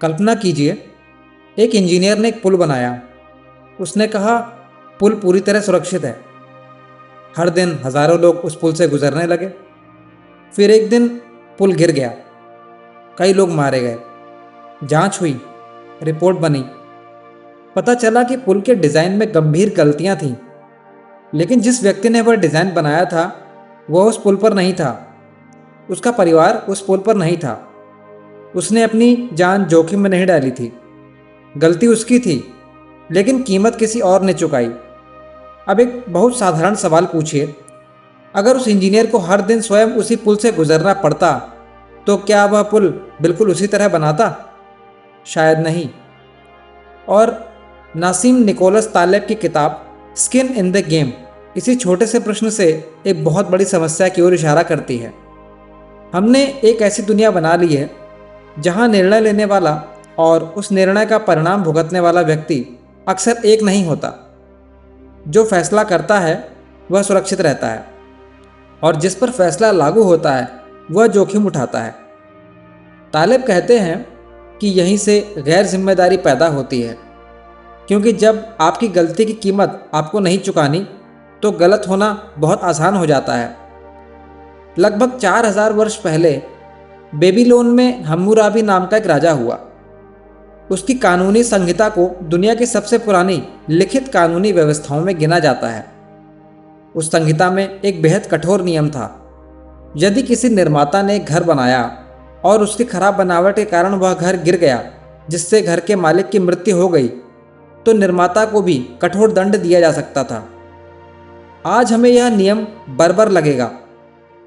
कल्पना कीजिए, एक इंजीनियर ने एक पुल बनाया। उसने कहा, पुल पूरी तरह सुरक्षित है। हर दिन हजारों लोग उस पुल से गुजरने लगे। फिर एक दिन पुल गिर गया, कई लोग मारे गए। जांच हुई, रिपोर्ट बनी। पता चला कि पुल के डिज़ाइन में गंभीर गलतियां थीं, लेकिन जिस व्यक्ति ने वह डिज़ाइन बनाया था वह उस पुल पर नहीं था। उसका परिवार उस पुल पर नहीं था। उसने अपनी जान जोखिम में नहीं डाली थी। गलती उसकी थी, लेकिन कीमत किसी और ने चुकाई। अब एक बहुत साधारण सवाल पूछिए, अगर उस इंजीनियर को हर दिन स्वयं उसी पुल से गुजरना पड़ता तो क्या वह पुल बिल्कुल उसी तरह बनाता? शायद नहीं। और नासिम निकोलस तालेब की किताब स्किन इन द गेम इसी छोटे से प्रश्न से एक बहुत बड़ी समस्या की ओर इशारा करती है। हमने एक ऐसी दुनिया बना ली है जहां निर्णय लेने वाला और उस निर्णय का परिणाम भुगतने वाला व्यक्ति अक्सर एक नहीं होता। जो फैसला करता है वह सुरक्षित रहता है, और जिस पर फैसला लागू होता है वह जोखिम उठाता है। तालिब कहते हैं कि यहीं से गैर जिम्मेदारी पैदा होती है, क्योंकि जब आपकी गलती की कीमत आपको नहीं चुकानी तो गलत होना बहुत आसान हो जाता है। लगभग 4000 वर्ष पहले बेबीलोन में हम्मुराबी नाम का एक राजा हुआ। उसकी कानूनी संहिता को दुनिया की सबसे पुरानी लिखित कानूनी व्यवस्थाओं में गिना जाता है। उस संहिता में एक बेहद कठोर नियम था। यदि किसी निर्माता ने एक घर बनाया और उसकी खराब बनावट के कारण वह घर गिर गया, जिससे घर के मालिक की मृत्यु हो गई, तो निर्माता को भी कठोर दंड दिया जा सकता था। आज हमें यह नियम बर्बर लगेगा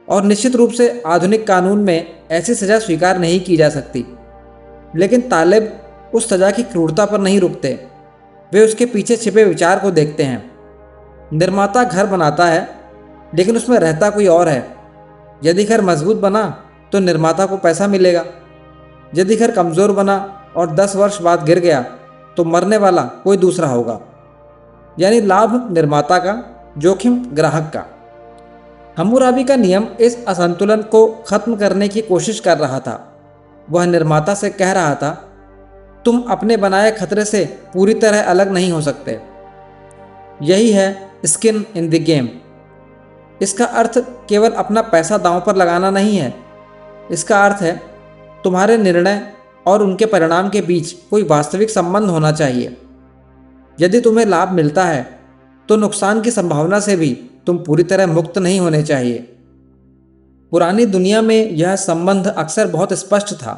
और निश्चित रूप से आधुनिक कानून में ऐसी सज़ा स्वीकार नहीं की जा सकती। लेकिन तालिब उस सज़ा की क्रूरता पर नहीं रुकते। वे उसके पीछे छिपे विचार को देखते हैं। निर्माता घर बनाता है, लेकिन उसमें रहता कोई और है। यदि घर मजबूत बना तो निर्माता को पैसा मिलेगा। यदि घर कमज़ोर बना और 10 वर्ष बाद गिर गया तो मरने वाला कोई दूसरा होगा। यानी लाभ निर्माता का, जोखिम ग्राहक का। हम्मुराबी का नियम इस असंतुलन को खत्म करने की कोशिश कर रहा था। वह निर्माता से कह रहा था, तुम अपने बनाए खतरे से पूरी तरह अलग नहीं हो सकते। यही है स्किन इन द गेम। इसका अर्थ केवल अपना पैसा दांव पर लगाना नहीं है। इसका अर्थ है तुम्हारे निर्णय और उनके परिणाम के बीच कोई वास्तविक संबंध होना चाहिए। यदि तुम्हें लाभ मिलता है तो नुकसान की संभावना से भी तुम पूरी तरह मुक्त नहीं होने चाहिए। पुरानी दुनिया में यह संबंध अक्सर बहुत स्पष्ट था।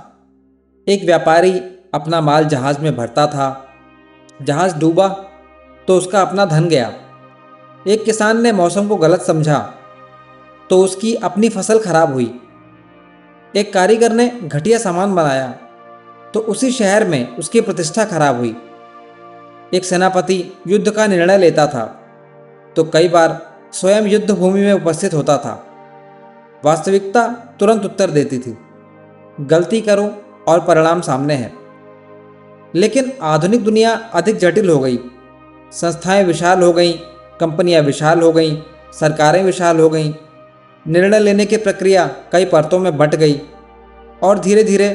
एक व्यापारी अपना माल जहाज में भरता था। जहाज डूबा तो उसका अपना धन गया। एक किसान ने मौसम को गलत समझा तो उसकी अपनी फसल खराब हुई। एक कारीगर ने घटिया सामान बनाया तो उसी शहर में उसकी प्रतिष्ठा खराब हुई। एक सेनापति युद्ध का निर्णय लेता था तो कई बार स्वयं युद्ध भूमि में उपस्थित होता था। वास्तविकता तुरंत उत्तर देती थी, गलती करो और परिणाम सामने है। लेकिन आधुनिक दुनिया अधिक जटिल हो गई। संस्थाएं विशाल हो गईं, कंपनियां विशाल हो गईं, सरकारें विशाल हो गईं। निर्णय लेने की प्रक्रिया कई परतों में बंट गई और धीरे धीरे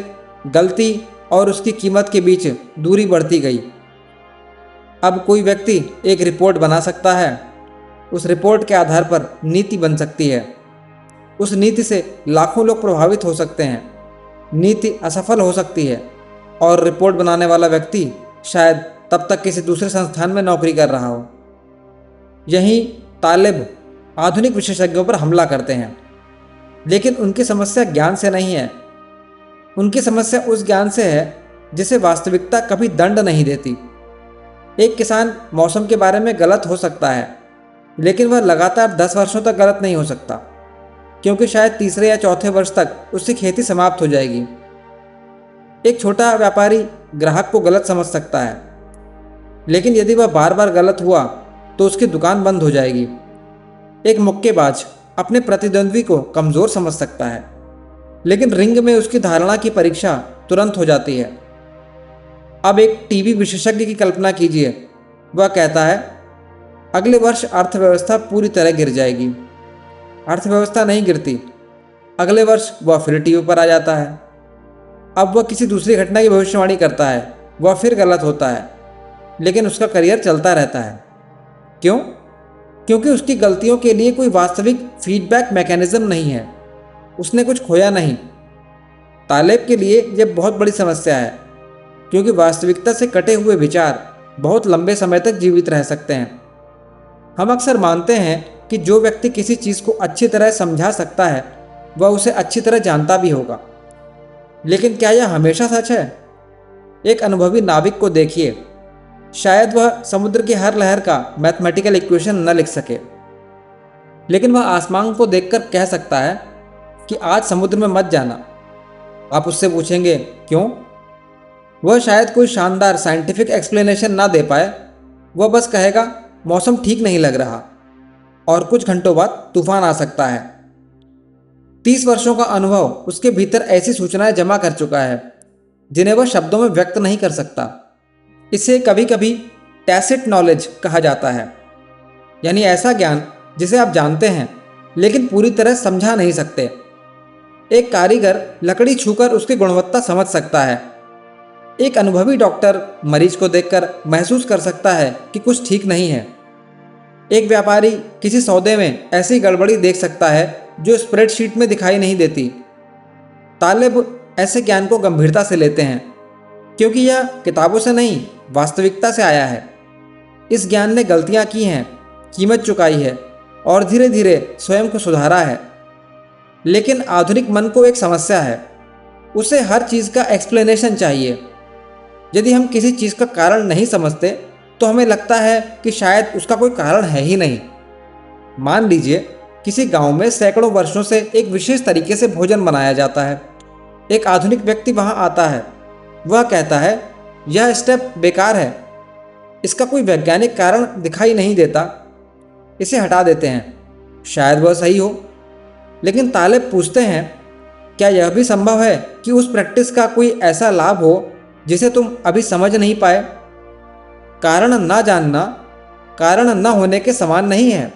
गलती और उसकी कीमत के बीच दूरी बढ़ती गई। अब कोई व्यक्ति एक रिपोर्ट बना सकता है। उस रिपोर्ट के आधार पर नीति बन सकती है। उस नीति से लाखों लोग प्रभावित हो सकते हैं। नीति असफल हो सकती है और रिपोर्ट बनाने वाला व्यक्ति शायद तब तक किसी दूसरे संस्थान में नौकरी कर रहा हो। यही तालिब आधुनिक विशेषज्ञों पर हमला करते हैं। लेकिन उनकी समस्या ज्ञान से नहीं है। उनकी समस्या उस ज्ञान से है जिसे वास्तविकता कभी दंड नहीं देती। एक किसान मौसम के बारे में गलत हो सकता है, लेकिन वह लगातार 10 वर्षों तक गलत नहीं हो सकता, क्योंकि शायद तीसरे या चौथे वर्ष तक उसकी खेती समाप्त हो जाएगी। एक छोटा व्यापारी ग्राहक को गलत समझ सकता है, लेकिन यदि वह बार बार गलत हुआ तो उसकी दुकान बंद हो जाएगी। एक मुक्केबाज अपने प्रतिद्वंद्वी को कमज़ोर समझ सकता है, लेकिन रिंग में उसकी धारणा की परीक्षा तुरंत हो जाती है। अब एक टीवी विशेषज्ञ की कल्पना कीजिए। वह कहता है, अगले वर्ष अर्थव्यवस्था पूरी तरह गिर जाएगी। अर्थव्यवस्था नहीं गिरती। अगले वर्ष वह फिर टीवी पर आ जाता है। अब वह किसी दूसरी घटना की भविष्यवाणी करता है, वह फिर गलत होता है, लेकिन उसका करियर चलता रहता है। क्यों? क्योंकि उसकी गलतियों के लिए कोई वास्तविक फीडबैक मैकेनिज्म नहीं है। उसने कुछ खोया नहीं। तालेब के लिए यह बहुत बड़ी समस्या है, क्योंकि वास्तविकता से कटे हुए विचार बहुत लंबे समय तक जीवित रह सकते हैं। हम अक्सर मानते हैं कि जो व्यक्ति किसी चीज़ को अच्छी तरह समझा सकता है वह उसे अच्छी तरह जानता भी होगा, लेकिन क्या यह हमेशा सच है? एक अनुभवी नाविक को देखिए। शायद वह समुद्र की हर लहर का मैथमेटिकल इक्वेशन न लिख सके, लेकिन वह आसमान को देखकर कह सकता है कि आज समुद्र में मत जाना। आप उससे पूछेंगे क्यों? वह शायद कोई शानदार साइंटिफिक एक्सप्लेनेशन ना दे पाए। वह बस कहेगा मौसम ठीक नहीं लग रहा, और कुछ घंटों बाद तूफान आ सकता है। 30 वर्षों का अनुभव उसके भीतर ऐसी सूचनाएं जमा कर चुका है जिन्हें वह शब्दों में व्यक्त नहीं कर सकता। इसे कभी कभी टैसिट नॉलेज कहा जाता है, यानी ऐसा ज्ञान जिसे आप जानते हैं लेकिन पूरी तरह समझा नहीं सकते। एक कारीगर लकड़ी छूकर उसकी गुणवत्ता समझ सकता है। एक अनुभवी डॉक्टर मरीज को देखकर महसूस कर सकता है कि कुछ ठीक नहीं है। एक व्यापारी किसी सौदे में ऐसी गड़बड़ी देख सकता है जो स्प्रेडशीट में दिखाई नहीं देती। तालिब ऐसे ज्ञान को गंभीरता से लेते हैं, क्योंकि यह किताबों से नहीं, वास्तविकता से आया है। इस ज्ञान ने गलतियां की हैं, कीमत चुकाई है और धीरे धीरे स्वयं को सुधारा है। लेकिन आधुनिक मन को एक समस्या है, उसे हर चीज़ का एक्सप्लेनेशन चाहिए। यदि हम किसी चीज़ का कारण नहीं समझते तो हमें लगता है कि शायद उसका कोई कारण है ही नहीं। मान लीजिए किसी गांव में सैकड़ों वर्षों से एक विशेष तरीके से भोजन बनाया जाता है। एक आधुनिक व्यक्ति वहां आता है। वह कहता है यह स्टेप बेकार है, इसका कोई वैज्ञानिक कारण दिखाई नहीं देता, इसे हटा देते हैं। शायद वह सही हो, लेकिन तालिब पूछते हैं क्या यह भी संभव है कि उस प्रैक्टिस का कोई ऐसा लाभ हो जिसे तुम अभी समझ नहीं पाए? कारण ना जानना कारण न होने के समान नहीं है।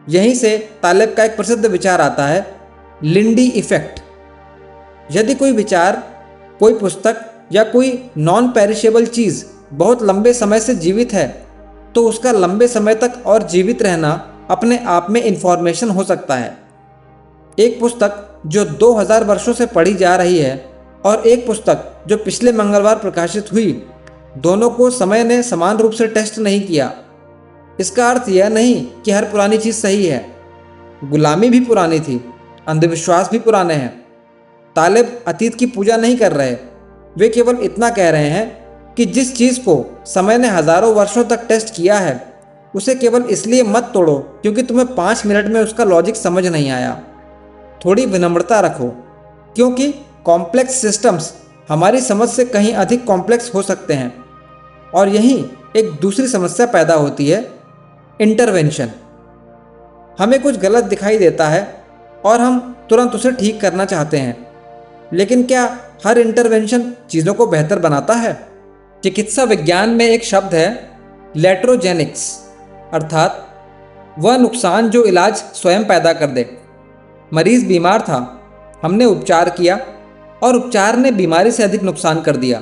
यहीं से तालिब का एक प्रसिद्ध विचार आता है, लिंडी इफेक्ट। यदि कोई विचार, कोई पुस्तक या कोई नॉन पेरिशेबल चीज़ बहुत लंबे समय से जीवित है तो उसका लंबे समय तक और जीवित रहना अपने आप में इन्फॉर्मेशन हो सकता है। एक पुस्तक जो 2000 वर्षों से पढ़ी जा रही है और एक पुस्तक जो पिछले मंगलवार प्रकाशित हुई, दोनों को समय ने समान रूप से टेस्ट नहीं किया। इसका अर्थ यह नहीं कि हर पुरानी चीज़ सही है। गुलामी भी पुरानी थी, अंधविश्वास भी पुराने हैं। तालिब अतीत की पूजा नहीं कर रहे, वे केवल इतना कह रहे हैं कि जिस चीज़ को समय ने हजारों वर्षों तक टेस्ट किया है उसे केवल इसलिए मत तोड़ो क्योंकि तुम्हें 5 मिनट में उसका लॉजिक समझ नहीं आया। थोड़ी विनम्रता रखो, क्योंकि कॉम्प्लेक्स सिस्टम्स हमारी समझ से कहीं अधिक कॉम्प्लेक्स हो सकते हैं। और यहीं एक दूसरी समस्या पैदा होती है, इंटरवेंशन। हमें कुछ गलत दिखाई देता है और हम तुरंत उसे ठीक करना चाहते हैं, लेकिन क्या हर इंटरवेंशन चीज़ों को बेहतर बनाता है? चिकित्सा विज्ञान में एक शब्द है लेट्रोजेनिक्स, अर्थात वह नुकसान जो इलाज स्वयं पैदा कर दे। मरीज बीमार था, हमने उपचार किया और उपचार ने बीमारी से अधिक नुकसान कर दिया।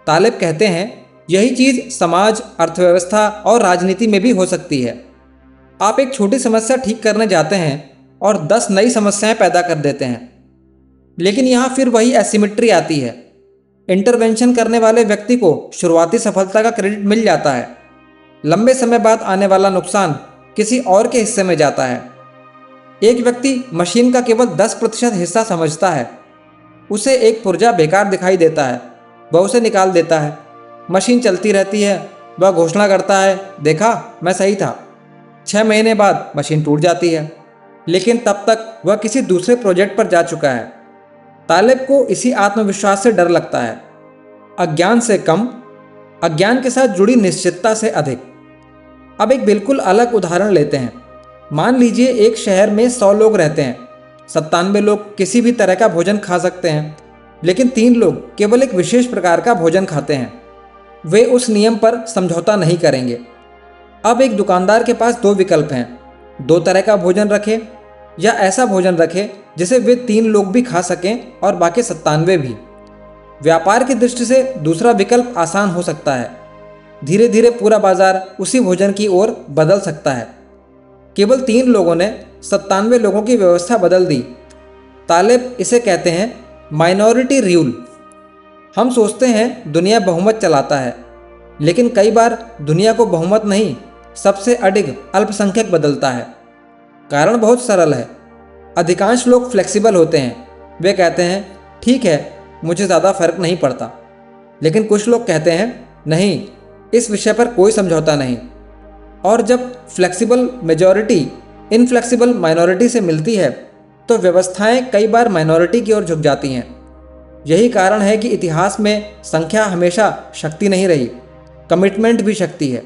तालिब कहते हैं यही चीज़ समाज, अर्थव्यवस्था और राजनीति में भी हो सकती है। आप एक छोटी समस्या ठीक करने जाते हैं और 10 नई समस्याएं पैदा कर देते हैं। लेकिन यहाँ फिर वही एसिमेट्री आती है। इंटरवेंशन करने वाले व्यक्ति को शुरुआती सफलता का क्रेडिट मिल जाता है, लंबे समय बाद आने वाला नुकसान किसी और के हिस्से में जाता है। एक व्यक्ति मशीन का केवल 10% हिस्सा समझता है, उसे एक पुर्जा बेकार दिखाई देता है, वह उसे निकाल देता है। मशीन चलती रहती है, वह घोषणा करता है देखा मैं सही था। 6 महीने बाद मशीन टूट जाती है, लेकिन तब तक वह किसी दूसरे प्रोजेक्ट पर जा चुका है। तालिब को इसी आत्मविश्वास से डर लगता है, अज्ञान से कम, अज्ञान के साथ जुड़ी निश्चितता से अधिक। अब एक बिल्कुल अलग उदाहरण लेते हैं। मान लीजिए एक शहर में 100 लोग रहते हैं। 97 लोग किसी भी तरह का भोजन खा सकते हैं, लेकिन 3 लोग केवल एक विशेष प्रकार का भोजन खाते हैं। वे उस नियम पर समझौता नहीं करेंगे। अब एक दुकानदार के पास 2 विकल्प हैं, 2 तरह का भोजन रखे या ऐसा भोजन रखे जिसे वे 3 लोग भी खा सकें और बाकी 97 भी। व्यापार की दृष्टि से दूसरा विकल्प आसान हो सकता है। धीरे धीरे पूरा बाजार उसी भोजन की ओर बदल सकता है। केवल 3 लोगों ने 97 लोगों की व्यवस्था बदल दी। तालिब इसे कहते हैं माइनॉरिटी रूल। हम सोचते हैं दुनिया बहुमत चलाता है, लेकिन कई बार दुनिया को बहुमत नहीं, सबसे अडिग अल्पसंख्यक बदलता है। कारण बहुत सरल है। अधिकांश लोग फ्लेक्सिबल होते हैं। वे कहते हैं ठीक है, मुझे ज़्यादा फर्क नहीं पड़ता। लेकिन कुछ लोग कहते हैं नहीं, इस विषय पर कोई समझौता नहीं। और जब फ्लेक्सिबल मेजॉरिटी इनफ्लेक्सिबल माइनॉरिटी से मिलती है तो व्यवस्थाएं कई बार माइनॉरिटी की ओर झुक जाती हैं। यही कारण है कि इतिहास में संख्या हमेशा शक्ति नहीं रही, कमिटमेंट भी शक्ति है।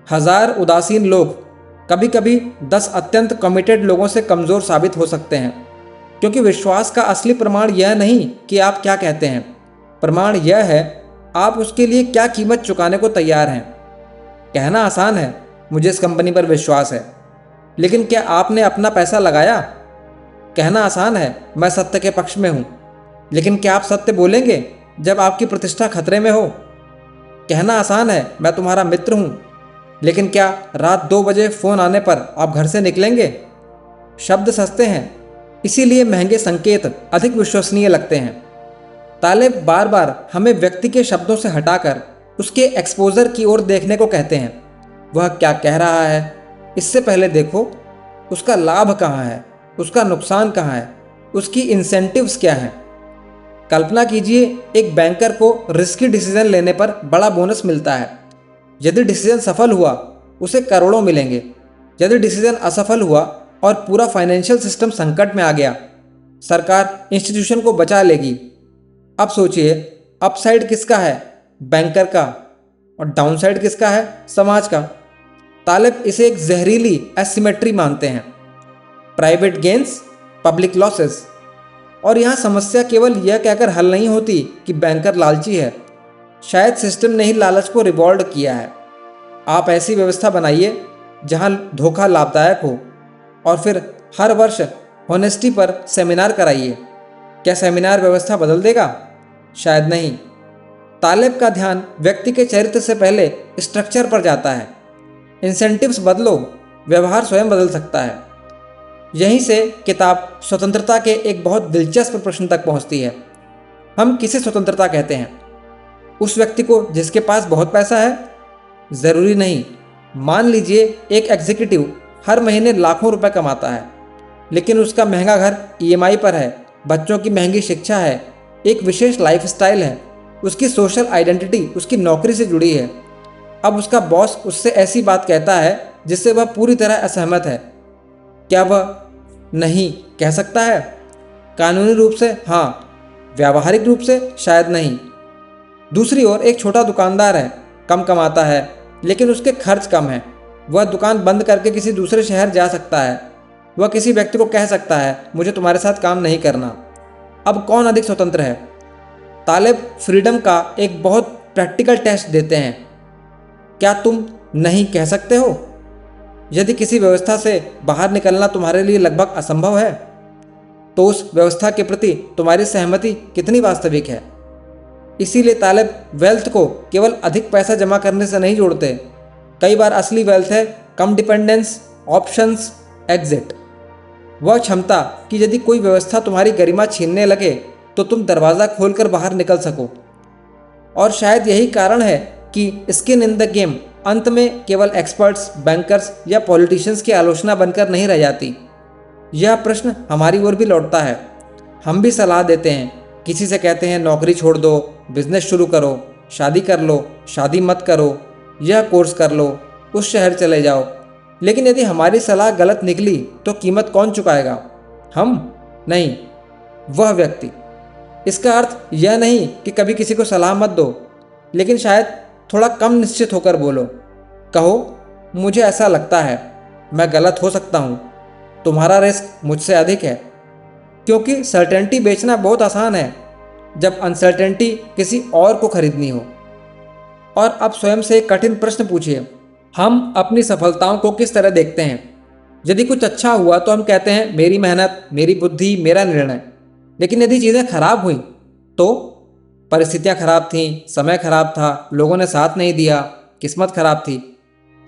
1000 उदासीन लोग कभी कभी 10 अत्यंत कमिटेड लोगों से कमज़ोर साबित हो सकते हैं, क्योंकि विश्वास का असली प्रमाण यह नहीं कि आप क्या कहते हैं, प्रमाण यह है आप उसके लिए क्या कीमत चुकाने को तैयार हैं। कहना आसान है मुझे इस कंपनी पर विश्वास है, लेकिन क्या आपने अपना पैसा लगाया? कहना आसान है मैं सत्य के पक्ष में हूँ, लेकिन क्या आप सत्य बोलेंगे जब आपकी प्रतिष्ठा खतरे में हो? कहना आसान है मैं तुम्हारा मित्र हूँ, लेकिन क्या रात 2 बजे फ़ोन आने पर आप घर से निकलेंगे? शब्द सस्ते हैं, इसीलिए महंगे संकेत अधिक विश्वसनीय लगते हैं। तालिब बार बार हमें व्यक्ति के शब्दों से हटाकर उसके एक्सपोजर की ओर देखने को कहते हैं। वह क्या कह रहा है, इससे पहले देखो उसका लाभ कहाँ है, उसका नुकसान कहाँ है, उसकी इंसेंटिव्स क्या हैं। कल्पना कीजिए एक बैंकर को रिस्की डिसीजन लेने पर बड़ा बोनस मिलता है। यदि डिसीजन सफल हुआ उसे करोड़ों मिलेंगे। यदि डिसीजन असफल हुआ और पूरा फाइनेंशियल सिस्टम संकट में आ गया, सरकार इंस्टीट्यूशन को बचा लेगी। अब सोचिए अपसाइड किसका है, बैंकर का, और डाउनसाइड किसका है, समाज का। तालिब इसे एक जहरीली एसिमेट्री मानते हैं, प्राइवेट गेन्स पब्लिक लॉसेस। और यहाँ समस्या केवल यह कहकर हल नहीं होती कि बैंकर लालची है। शायद सिस्टम ने ही लालच को रिवॉर्ड किया है। आप ऐसी व्यवस्था बनाइए जहाँ धोखा लाभदायक हो, और फिर हर वर्ष होनेस्टी पर सेमिनार कराइए। क्या सेमिनार व्यवस्था बदल देगा? शायद नहीं। तालिब का ध्यान व्यक्ति के चरित्र से पहले स्ट्रक्चर पर जाता है। इंसेंटिव्स बदलो, व्यवहार स्वयं बदल सकता है। यहीं से किताब स्वतंत्रता के एक बहुत दिलचस्प प्रश्न तक पहुंचती है। हम किसे स्वतंत्रता कहते हैं? उस व्यक्ति को जिसके पास बहुत पैसा है? ज़रूरी नहीं। मान लीजिए एक एग्जीक्यूटिव हर महीने लाखों रुपए कमाता है, लेकिन उसका महंगा घर ईएमआई पर है, बच्चों की महंगी शिक्षा है, एक विशेष लाइफस्टाइल है, उसकी सोशल आइडेंटिटी उसकी नौकरी से जुड़ी है। अब उसका बॉस उससे ऐसी बात कहता है जिससे वह पूरी तरह असहमत है। क्या वह नहीं कह सकता है? कानूनी रूप से हाँ, व्यावहारिक रूप से शायद नहीं। दूसरी ओर एक छोटा दुकानदार है, कम कमाता है, लेकिन उसके खर्च कम है। वह दुकान बंद करके किसी दूसरे शहर जा सकता है। वह किसी व्यक्ति को कह सकता है मुझे तुम्हारे साथ काम नहीं करना। अब कौन अधिक स्वतंत्र है? तालिब फ्रीडम का एक बहुत प्रैक्टिकल टेस्ट देते हैं। क्या तुम नहीं कह सकते हो? यदि किसी व्यवस्था से बाहर निकलना तुम्हारे लिए लगभग असंभव है, तो उस व्यवस्था के प्रति तुम्हारी सहमति कितनी वास्तविक है? इसीलिए तालिब वेल्थ को केवल अधिक पैसा जमा करने से नहीं जोड़ते। कई बार असली वेल्थ है कम डिपेंडेंस, ऑप्शंस, एग्जिट। वह क्षमता कि यदि कोई व्यवस्था तुम्हारी गरिमा छीनने लगे तो तुम दरवाज़ा खोलकर बाहर निकल सको। और शायद यही कारण है कि स्किन इन द गेम अंत में केवल एक्सपर्ट्स, बैंकर्स या पॉलिटिशियंस की आलोचना बनकर नहीं रह जाती। यह प्रश्न हमारी ओर भी लौटता है। हम भी सलाह देते हैं, किसी से कहते हैं नौकरी छोड़ दो, बिजनेस शुरू करो, शादी कर लो, शादी मत करो, यह कोर्स कर लो, उस शहर चले जाओ। लेकिन यदि हमारी सलाह गलत निकली तो कीमत कौन चुकाएगा? हम नहीं, वह व्यक्ति। इसका अर्थ यह नहीं कि कभी किसी को सलाह मत दो, लेकिन शायद थोड़ा कम निश्चित होकर बोलो। कहो मुझे ऐसा लगता है, मैं गलत हो सकता हूँ, तुम्हारा रिस्क मुझसे अधिक है। क्योंकि सर्टेनिटी बेचना बहुत आसान है जब अनसर्टेनिटी किसी और को खरीदनी हो। और अब स्वयं से एक कठिन प्रश्न पूछिए, हम अपनी सफलताओं को किस तरह देखते हैं? यदि कुछ अच्छा हुआ तो हम कहते हैं मेरी मेहनत, मेरी बुद्धि, मेरा निर्णय। लेकिन यदि चीज़ें खराब हुई तो परिस्थितियाँ खराब थीं, समय खराब था, लोगों ने साथ नहीं दिया, किस्मत खराब थी।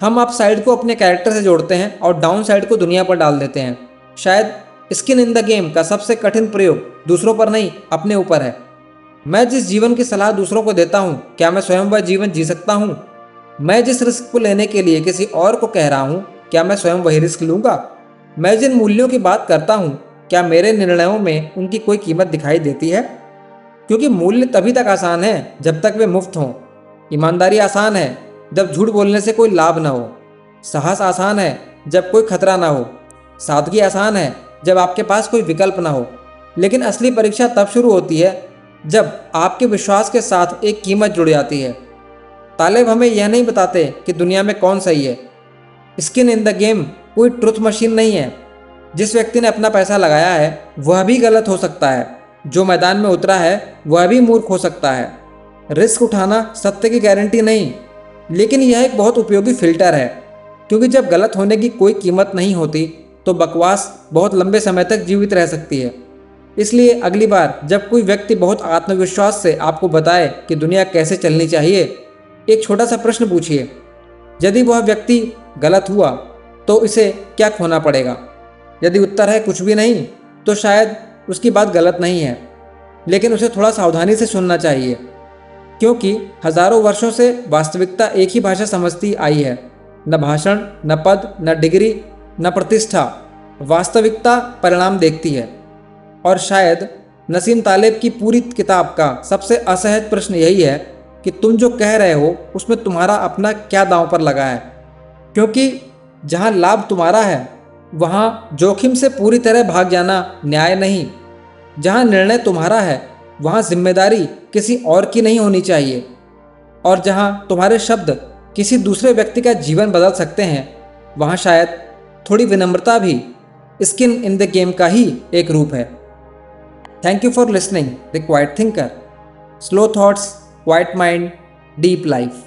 हम अप साइड को अपने कैरेक्टर से जोड़ते हैं और डाउन साइड को दुनिया पर डाल देते हैं। शायद स्किन इन द गेम का सबसे कठिन प्रयोग दूसरों पर नहीं, अपने ऊपर है। मैं जिस जीवन की सलाह दूसरों को देता हूँ, क्या मैं स्वयं वह जीवन जी सकता हूँ? मैं जिस रिस्क को लेने के लिए किसी और को कह रहा हूँ, क्या मैं स्वयं वही रिस्क लूँगा? मैं जिन मूल्यों की बात करता हूँ, क्या मेरे निर्णयों में उनकी कोई कीमत दिखाई देती है? क्योंकि मूल्य तभी तक आसान है जब तक वे मुफ्त हों। ईमानदारी आसान है जब झूठ बोलने से कोई लाभ ना हो। साहस आसान है जब कोई खतरा ना हो। सादगी आसान है जब आपके पास कोई विकल्प ना हो। लेकिन असली परीक्षा तब शुरू होती है जब आपके विश्वास के साथ एक कीमत जुड़ जाती है। तालिब हमें यह नहीं बताते कि दुनिया में कौन सही है। स्किन इन द गेम कोई ट्रुथ मशीन नहीं है। जिस व्यक्ति ने अपना पैसा लगाया है वह भी गलत हो सकता है। जो मैदान में उतरा है वह भी मूर्ख हो सकता है। रिस्क उठाना सत्य की गारंटी नहीं, लेकिन यह एक बहुत उपयोगी फिल्टर है। क्योंकि जब गलत होने की कोई कीमत नहीं होती तो बकवास बहुत लंबे समय तक जीवित रह सकती है। इसलिए अगली बार जब कोई व्यक्ति बहुत आत्मविश्वास से आपको बताए कि दुनिया कैसे चलनी चाहिए, एक छोटा सा प्रश्न पूछिए। यदि वह व्यक्ति गलत हुआ तो इसे क्या खोना पड़ेगा? यदि उत्तर है कुछ भी नहीं, तो शायद उसकी बात गलत नहीं है, लेकिन उसे थोड़ा सावधानी से सुनना चाहिए। क्योंकि हजारों वर्षों से वास्तविकता एक ही भाषा समझती आई है। न भाषण, न पद, न डिग्री, न प्रतिष्ठा। वास्तविकता परिणाम देखती है। और शायद नसीम तालिब की पूरी किताब का सबसे असहज प्रश्न यही है कि तुम जो कह रहे हो उसमें तुम्हारा अपना क्या दांव पर लगा है। क्योंकि जहां लाभ तुम्हारा है वहां जोखिम से पूरी तरह भाग जाना न्याय नहीं। जहां निर्णय तुम्हारा है वहां जिम्मेदारी किसी और की नहीं होनी चाहिए। और जहां तुम्हारे शब्द किसी दूसरे व्यक्ति का जीवन बदल सकते हैं, वहां शायद थोड़ी विनम्रता भी स्किन इन द गेम का ही एक रूप है। Thank you for listening the quite thinker. Slow thoughts, quite mind, deep life.